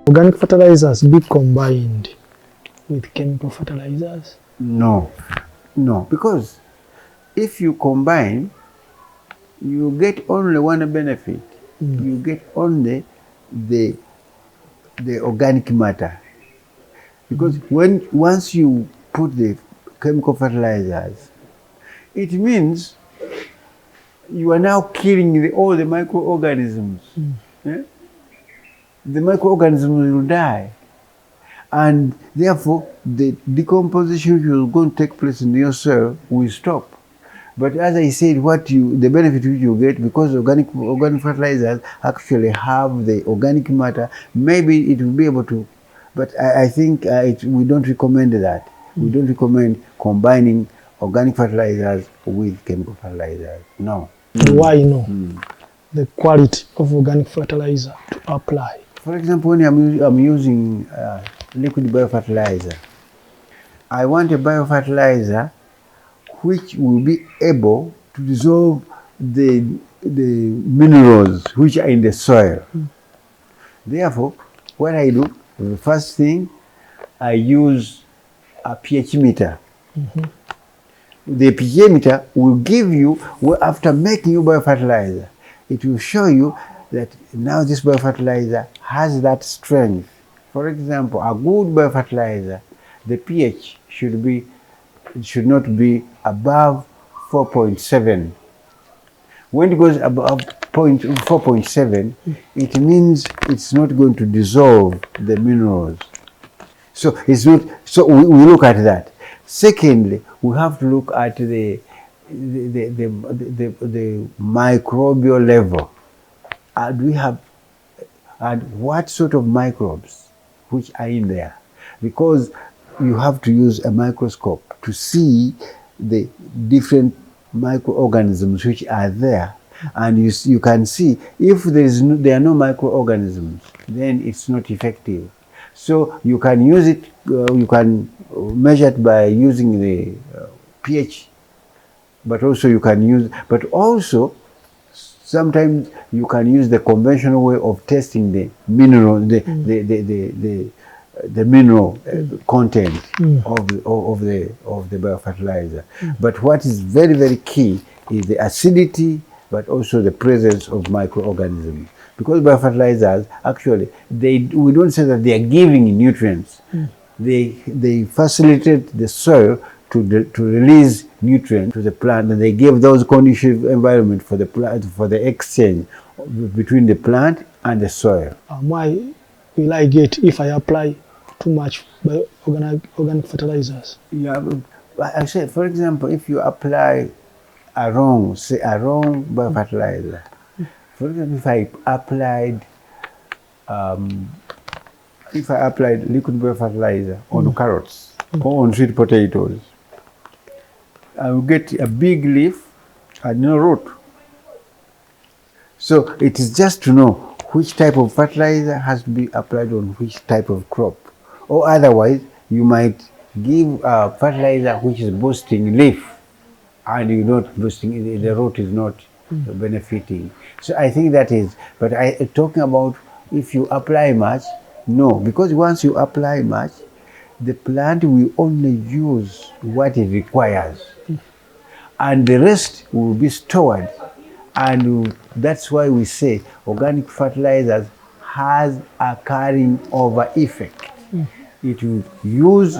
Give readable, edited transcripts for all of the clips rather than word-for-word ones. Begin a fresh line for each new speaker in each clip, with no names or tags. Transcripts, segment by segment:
Organic fertilizers be combined with chemical fertilizers?
No, because if you combine, you get only one benefit. You get only the organic matter. Because once you put the chemical fertilizers, it means you are now killing all the microorganisms. Yeah? The microorganisms will die. And therefore, the decomposition which is going to take place in your soil will stop. But as I said, the benefit which you get, because organic fertilizers actually have the organic matter, maybe it will be able to, but I think we don't recommend that. We don't recommend combining organic fertilizers with chemical fertilizers. No.
Why no? The quality of organic fertilizer to apply.
For example, when I'm using liquid biofertilizer, I want a biofertilizer which will be able to dissolve the minerals which are in the soil. Therefore, what I do, the first thing, I use a pH meter. The pH meter will give you, after making your biofertilizer, it will show you that now this biofertilizer has that strength. For example, a good biofertilizer, the pH should not be above 4.7. When it goes above 4.7, it means it's not going to dissolve the minerals. So it's not. So we look at that. Secondly, we have to look at the microbial level. Do we have, and what sort of microbes which are in there? Because you have to use a microscope to see the different microorganisms which are there, and you can see if there are no microorganisms, then it's not effective. So you can use it, you can measure it by using the pH, but also you can use, but also sometimes you can use the conventional way of testing the mineral, the mineral content of the biofertilizer. But what is very, very key is the acidity, but also the presence of microorganisms. Because biofertilizers, actually, we don't say that they are giving nutrients. They facilitate the soil to release nutrients to the plant, and they give those conducive environment for the plant, for the exchange between the plant and the soil.
Why will I get if I apply too much organic fertilizers?
Yeah, I said, for example, if you apply a wrong biofertilizer. For example, if I applied liquid biofertilizer on carrots or on sweet potatoes, I will get a big leaf and no root. So it is just to know which type of fertilizer has to be applied on which type of crop. Or otherwise, you might give a fertilizer which is boosting leaf, and you're not boosting, the root is not benefiting. So I think that is, but talking about if you apply much, no, because once you apply much, the plant will only use what it requires, and the rest will be stored. And that's why we say organic fertilizers has a carrying over effect. It will use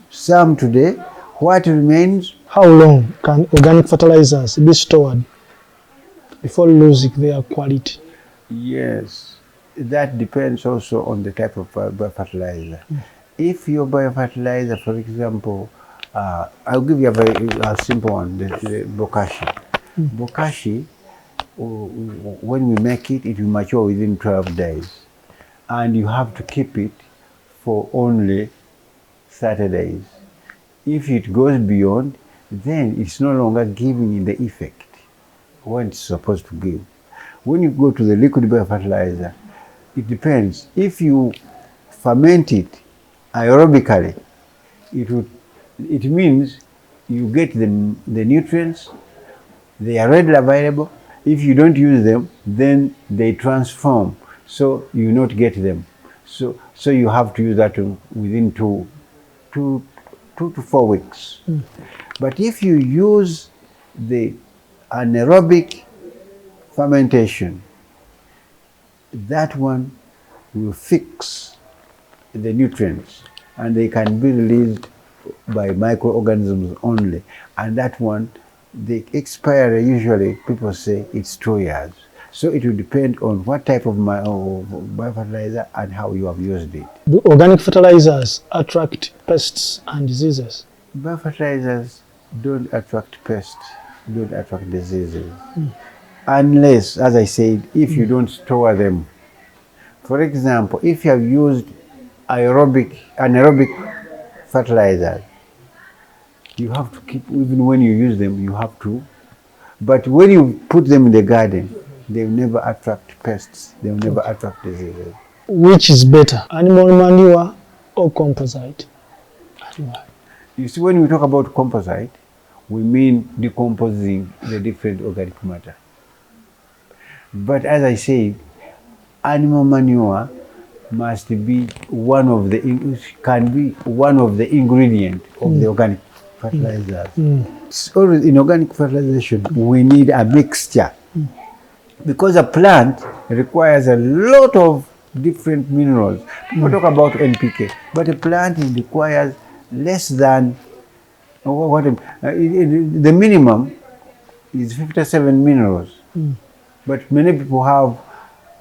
some today, what remains.
How long can organic fertilizers be stored before losing their quality?
Yes, that depends also on the type of biofertilizer. If your biofertilizer, for example, I'll give you a very simple one, the bokashi. Bokashi, when we make it, it will mature within 12 days. And you have to keep it for only 30 days. If it goes beyond, then it's no longer giving the effect what it's supposed to give. When you go to the liquid biofertilizer, it depends. If you ferment it aerobically, it means you get the nutrients, they are readily available. If you don't use them, then they transform, so you not get them. So So you have to use that within two to 4 weeks. But if you use the anaerobic fermentation, that one will fix the nutrients and they can be released by microorganisms only. And that one, the expiry usually people say it's 2 years. So it will depend on what type of biofertilizer and how you have used it.
Do organic fertilizers attract pests and diseases?
Biofertilizers don't attract pests, don't attract diseases. Unless, as I said, if you don't store them. For example, if you have used anaerobic fertilizer, you have to keep, even when you use them, you have to. But when you put them in the garden, they will never attract pests, they will never attract diseases.
Which is better, animal manure or composite?
You see, when we talk about composite, we mean decomposing the different organic matter. But as I said, animal manure must be can be one of the ingredients of the organic fertilizer. It's always in organic fertilization, we need a mixture. Because a plant requires a lot of different minerals. People talk about NPK, but a plant requires less than, the minimum is 57 minerals. But many people have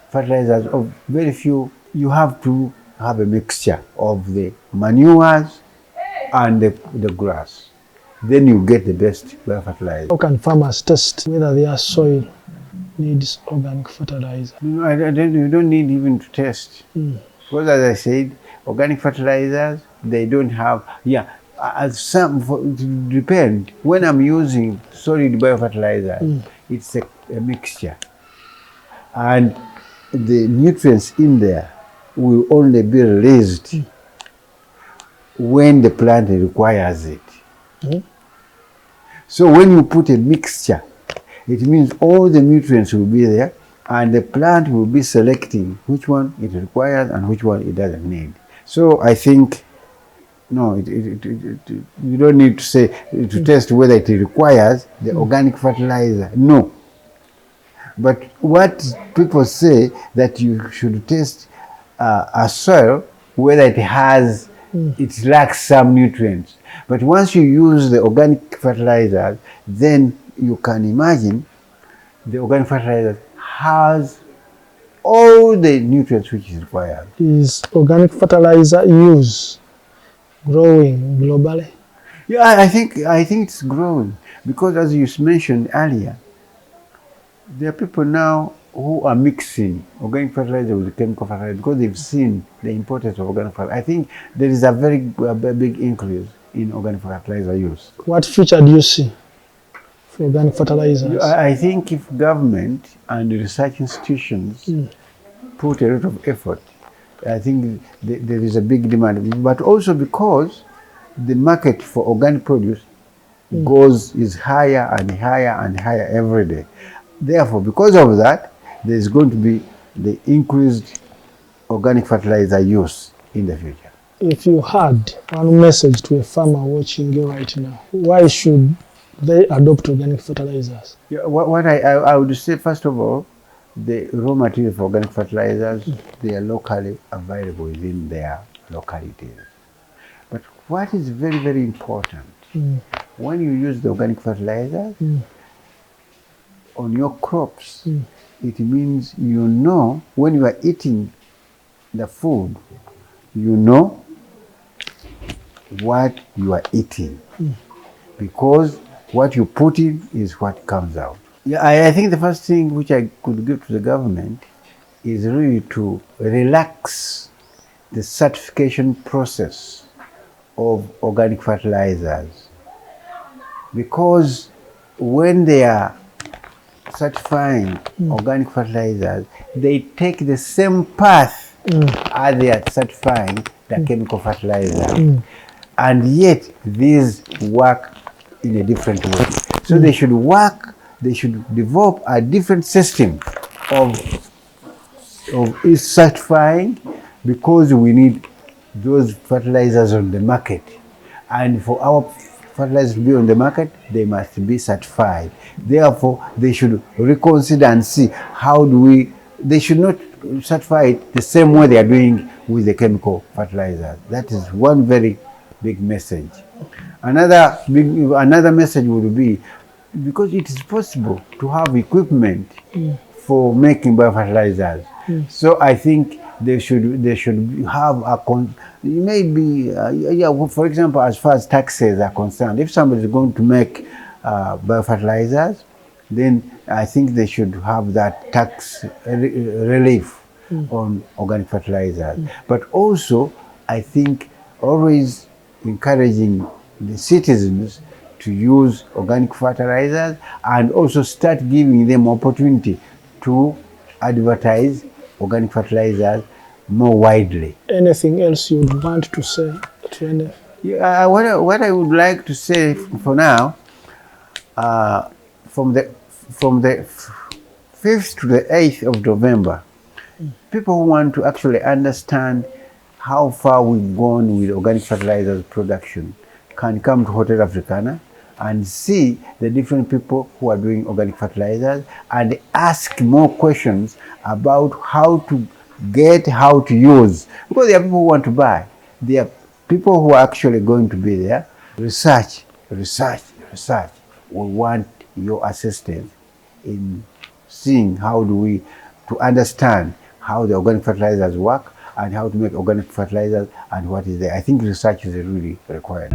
fertilizers of very few. You have to have a mixture of the manures and the grass. Then you get the best fertilizer.
How can farmers test whether their soil needs organic fertilizer?
No, you don't need even to test. Because as I said, organic fertilizers, they don't have, it depends. When I'm using solid biofertilizer, it's a mixture. And the nutrients in there will only be released when the plant requires it. So when you put a mixture, it means all the nutrients will be there and the plant will be selecting which one it requires and which one it doesn't need. So I think, no, you don't need to say, to test whether it requires the organic fertilizer. No. But what people say that you should test a soil whether it lacks some nutrients. But once you use the organic fertilizer, then you can imagine the organic fertilizer has all the nutrients which is required.
Is organic fertilizer use growing globally?
Yeah, I think it's growing because, as you mentioned earlier, there are people now who are mixing organic fertilizer with chemical fertilizer because they've seen the importance of organic fertilizer. I think there is a very big increase in organic fertilizer use.
What future do you see for organic fertilizers?
I think if government and research institutions put a lot of effort, I think there is a big demand. But also because the market for organic produce is higher and higher and higher every day. Therefore, because of that, there is going to be the increased organic fertilizer use in the future.
If you had one message to a farmer watching you right now, why should they adopt organic fertilizers?
Yeah, what I would say, first of all, the raw material for organic fertilizers, they are locally available within their localities. But what is very, very important, when you use the organic fertilizer on your crops, it means you know when you are eating the food, you know what you are eating. Because what you put in is what comes out. Yeah, I think the first thing which I could give to the government is really to relax the certification process of organic fertilizers. Because when they are certifying organic fertilizers, they take the same path as they are certifying the chemical fertilizer. And yet, these work in a different way. So they should develop a different system of certifying because we need those fertilizers on the market. And for our fertilizers to be on the market, they must be certified. Therefore, they should reconsider and see how do we, they should not certify it the same way they are doing with the chemical fertilizers. That is one very big message. Another message would be, because it is possible to have equipment for making biofertilizers. So I think they should have maybe for example, as far as taxes are concerned, if somebody is going to make biofertilizers, then I think they should have that tax relief on organic fertilizers. But also, I think always encouraging the citizens to use organic fertilizers, and also start giving them opportunity to advertise organic fertilizers more widely.
Anything else you would want to say to any?
Yeah, what I would like to say for now, from the 5th to the 8th of November, people who want to actually understand how far we've gone with organic fertilizers production can come to Hotel Africana and see the different people who are doing organic fertilizers and ask more questions about how to get, how to use. Because there are people who want to buy. There are people who are actually going to be there. Research. We want your assistance in seeing how do we, to understand how the organic fertilizers work and how to make organic fertilizers and what is there. I think research is really required.